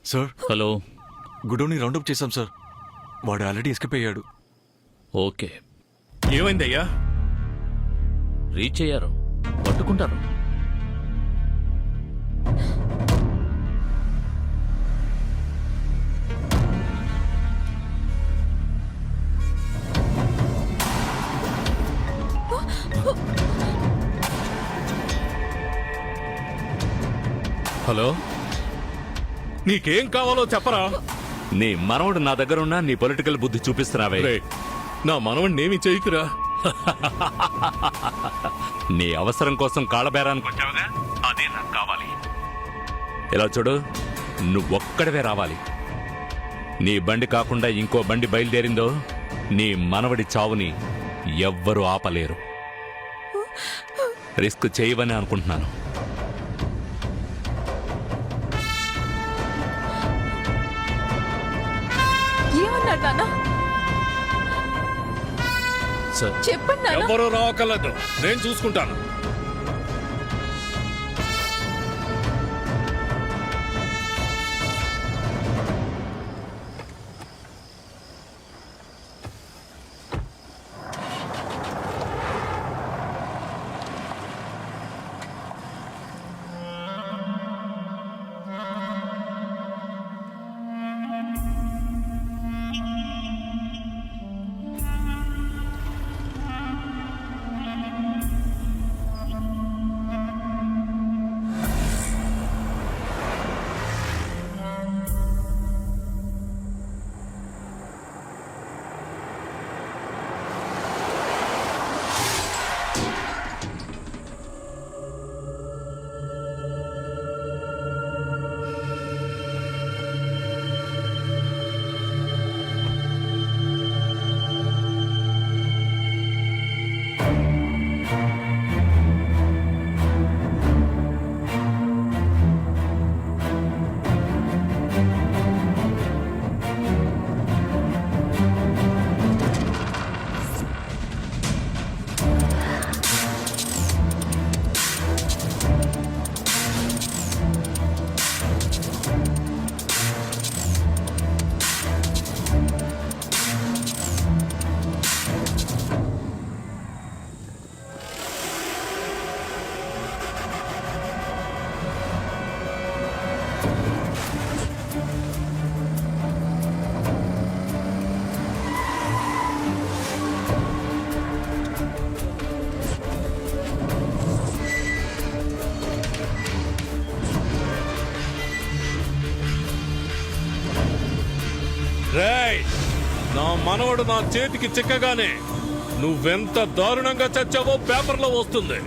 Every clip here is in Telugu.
Sir hello. గుడోని రౌండప్ చేశాం సార్. వాడు ఆల్రెడీ ఎస్కేప్ అయ్యాడు. ఓకే. ఏమైందయ్యా? రీచ్ అయ్యారు, పట్టుకుంటారు. హలో, నీకేం కావాలో చెప్పరా? నీ మనవడు నా దగ్గర ఉన్నా నీ పొలిటికల్ బుద్ధి చూపిస్తున్నావే. రే, నా మనవణ్ణేమి చేయకురా. నీ అవసరం కోసం కాళ్ళబేరానికి వచ్చావుగా, అదే నాకు కావాలి. ఇలా చూడు, నువ్వొక్కడవే రావాలి. నీ బండి కాకుండా ఇంకో బండి బయలుదేరిందో నీ మనవడి చావుని ఎవ్వరూ ఆపలేరు. రిస్క్ చేయవని అనుకుంటున్నాను. ఏమన్నాడు నాన్న? సార్, చెప్పండి నాన్న. ఎవ్వరూ రావక్కర్లేదు, నేను చూసుకుంటాను. రేయ్, నా మనవడు నా చేతికి చిక్కగానే నువ్వెంత దారుణంగా చచ్చావో పేపర్లో వస్తుంది.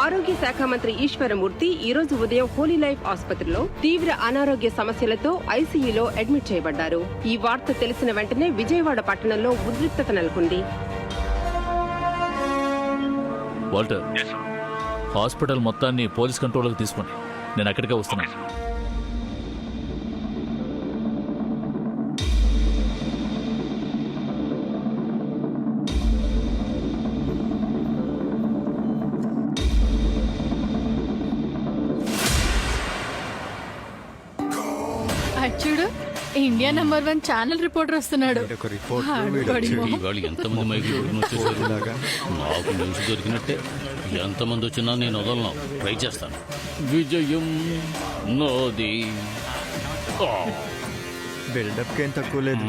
ఆరోగ్య శాఖ మంత్రి ఈశ్వరమూర్తి ఈ రోజు ఉదయం హోలీ లైఫ్ ఆసుపత్రిలో తీవ్ర అనారోగ్య సమస్యలతో ఐసీయూలో అడ్మిట్ చేయబడ్డారు. ఈ వార్త తెలిసిన వెంటనే విజయవాడ పట్టణంలో ఉద్రిక్తత నెలకొంది. వాల్టర్, హాస్పిటల్ మొత్తాన్ని పోలీస్ కంట్రోల్లోకి తీసుకోండి. నేను అక్కడికే వస్తున్నాను. చూడు, ఇండియా నంబర్ 1 ఛానల్ రిపోర్టర్ వస్తున్నాడు. ఇవాళ ఎంతమంది మైకులు వచ్చేసారు. నాకు న్యూస్ దొరికినట్టే. ఎంతమంది వచ్చినా నేను వదలను, ట్రై చేస్తాను. విజయం నోది. బిల్డప్ ఏం తక్కువ లేదు.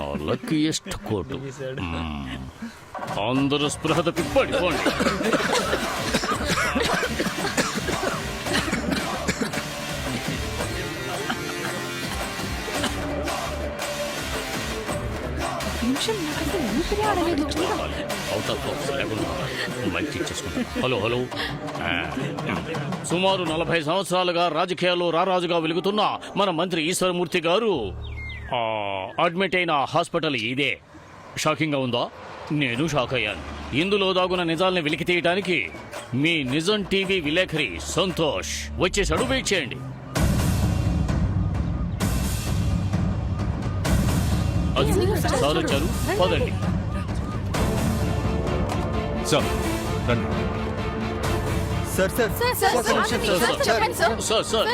నా లక్కీయెస్ట్ కోటు. అందరూ స్పృహ తప్పి పడిపోండి. నిమిషం నాకంటే ఊపిరి ఆడలేదు. Out of box. Hello hello సుమారు 40 సంవత్సరాలుగా రాజకీయాల్లో రారాజుగా వెలుగుతున్న మన మంత్రి ఈశ్వరమూర్తి గారు అడ్మిట్ అయిన హాస్పిటల్ ఇదే. షాకింగ్గా ఉందా? నేను షాక్ అయ్యాను. ఇందులో దాగున్న నిజాల్ని వెలికి తీయడానికి మీ నిజం టీవీ విలేకరి సంతోష్ వచ్చేసాడు. వెయిట్ చేయండి. అది సార్ వచ్చారు, పదండి. సార్ రండి. సార్ సార్ సార్ సార్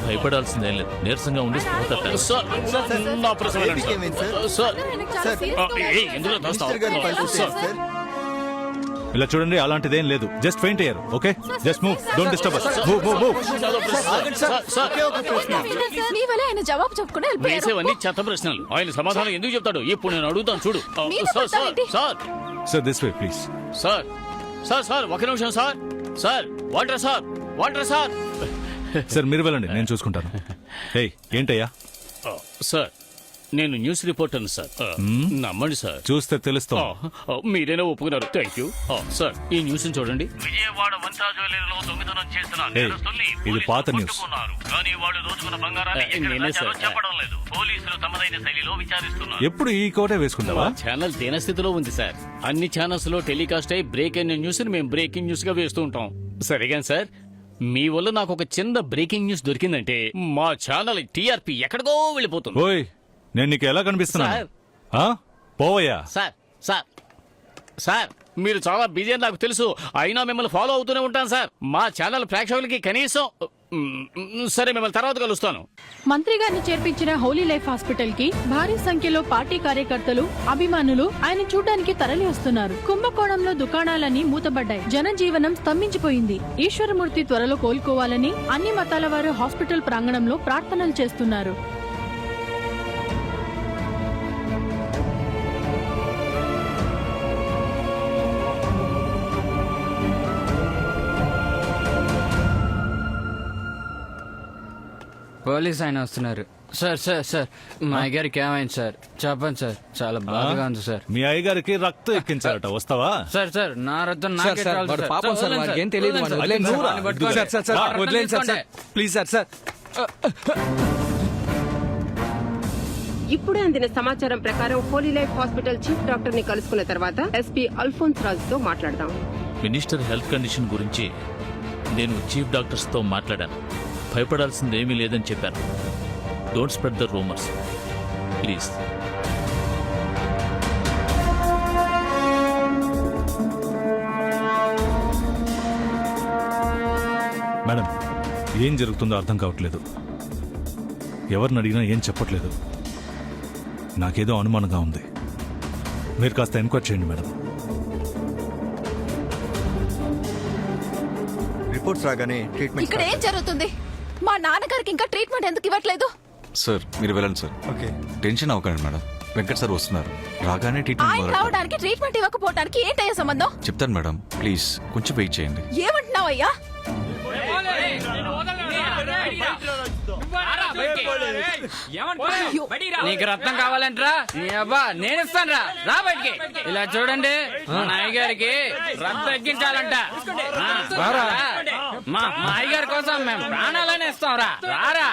భయపడాల్సిందేం లేదు. నీరసంగా ఉండి స్పృహ తప్పారు. సార్ నా ప్రశ్న వినండి సార్. సార్ ఎందులో మినిస్టర్ గారి పరిస్థితి సార్ ఏంటి, సార్? ఇలా చూడండి, అలాంటిదేం లేదు. జస్ట్ ఫెయింట్ అయ్యారు. Okay, just move, don't disturb us. Move move move. నీ వల్ల ఆయన జవాబు చెప్పుకుని వేసేవన్నీ చెత్త ప్రశ్నలు. ఆయన సమాధానం ఎందుకు చెప్తాడు? ఇప్పుడు నేను అడుగుతాను చూడు. Sir sir sir sir this way please. Sir sir sir ఒక నిమిషం sir. Sir water sir, water sir. Sir మీరు వెళ్ళండి, నేను చూసుకుంటాను. ఏయ్ ఏంటయ్యా? సార్ నేను న్యూస్ రిపోర్టర్ని సార్. నమ్మండి సార్. చూస్తే తెలుస్తాం. మీరేనా ఒప్పుకున్నారు? Thank you. సార్ ఈ న్యూస్ చూడండి. విజయవాడ వంతా జ్యువెలరీలో దొంగతనం చేసిన నేరస్తుల్ని ఇది పాత న్యూస్. పట్టుకున్నారు. కానీ వాళ్ళు దోచుకున్న బంగారాన్ని ఎక్కడ దాచారో చెప్పడం లేదు. పోలీసులు తమదైన శైలిలో విచారిస్తున్నారు. ఎప్పుడు ఈ కోటే వేసుకుంటావా? ఛానల్ దీనస్థితిలో ఉంది సార్. అన్ని ఛానల్స్ లో టెలికాస్ట్ అయి బ్రేక్ అయిన న్యూస్ ని మేము బ్రేకింగ్ న్యూస్ గా వేస్తూ ఉంటాం. సరేగా సార్, మీ వల్ల నాకు ఒక చిన్న బ్రేకింగ్ న్యూస్ దొరికిందంటే మా ఛానల్ టీఆర్పీ ఎక్కడికో వెళ్ళిపోతుంది. ఓయ్ నేను నీకు ఎలా కనిపిస్తున్నాను? సార్. ఆ? పోవయ్యా. సార్ సార్ సార్ మీరు చాలా బిజీ అని నాకు తెలుసు. అయినా మిమ్మల్ని ఫాలో అవుతూనే ఉంటాను సార్. మా ఛానల్ ప్రేక్షకులకి కనీసం సరే మిమ్మల్ని తర్వాత కలుస్తాను. మంత్రి గారిని చేర్పించిన హోలీ లైఫ్ హాస్పిటల్ కి భారీ సంఖ్యలో పార్టీ కార్యకర్తలు, అభిమానులు ఆయన చూడ్డానికి తరలి వస్తున్నారు. కుంభకోణంలో దుకాణాలన్నీ మూతబడ్డాయి. జనజీవనం స్తంభించిపోయింది. ఈశ్వరమూర్తి త్వరలో కోలుకోవాలని అన్ని మతాల వారు హాస్పిటల్ ప్రాంగణంలో ప్రార్థనలు చేస్తున్నారు. పోలీస్ ఆయన వస్తున్నారు. సార్ సార్ సార్ మా అయ్యగారికి ఏమైంది సార్? చెప్పండి సార్, చాలా బాధగా ఉంది సార్. మీ అయ్యగారికి రక్తం ఎక్కించారట, వస్తావా? సార్ సార్ నా రక్తం నాకే చాలు సార్. పాపం సార్, వదలండి వాడికి ఏం తెలియదు. వదలండి సార్. వదిలేండి సార్. వాడిని పట్టుకోండి. సార్ సార్ సార్ ఆ, వదిలేండి sir sir please sir sir. ఇప్పుడే అందిన సమాచారం ప్రకారం Holi life hospital chief doctor ని కలుసుకున్న తర్వాత ఎస్పీ అల్ఫోన్స్ రాజుతో మాట్లాడదాం. మినిస్టర్ హెల్త్ కండిషన్ గురించి నేను చీఫ్ డాక్టర్స్ తో మాట్లాడాను. భయపడాల్సింది ఏమీ లేదని చెప్పాను. Don't spread the rumours please. Madam, ఏం జరుగుతుందో అర్థం కావట్లేదు. ఎవరిని అడిగినా ఏం చెప్పట్లేదు. నాకేదో అనుమానంగా ఉంది. మీరు కాస్త ఎంక్వైరీ చేయండి మేడం. రిపోర్ట్స్ రాగానే ట్రీట్మెంట్ ఇక్కడ ఏం జరుగుతుంది? మా నాన్నగారికి ఇంకా ట్రీట్మెంట్ ఎందుకు ఇవ్వట్లేదు? సార్ మీరు వెళ్ళండి సార్. ఓకే. టెన్షన్ అవ్వకండి మేడం. వెంకట్ సార్ వస్తున్నారు. రాగానే ఆయన రావడానికి ట్రీట్మెంట్ ఇవ్వకపోవడానికి ఏంటయ్యా సంబంధం? చెప్తాను మేడం, ప్లీజ్ కొంచెం వెయిట్ చేయండి. ఏమంటున్నావయ్యా? నీకు రక్తం కావాలంటరా? నీ అబ్బా నేను ఇస్తాను రా. రా బయటికి. ఇలా చూడండి, మా అయ్యగారికి రక్తం ఎక్కించాలంట. మా అయ్యగారి కోసం మేము ప్రాణాలనే ఇస్తాం రా. రారా.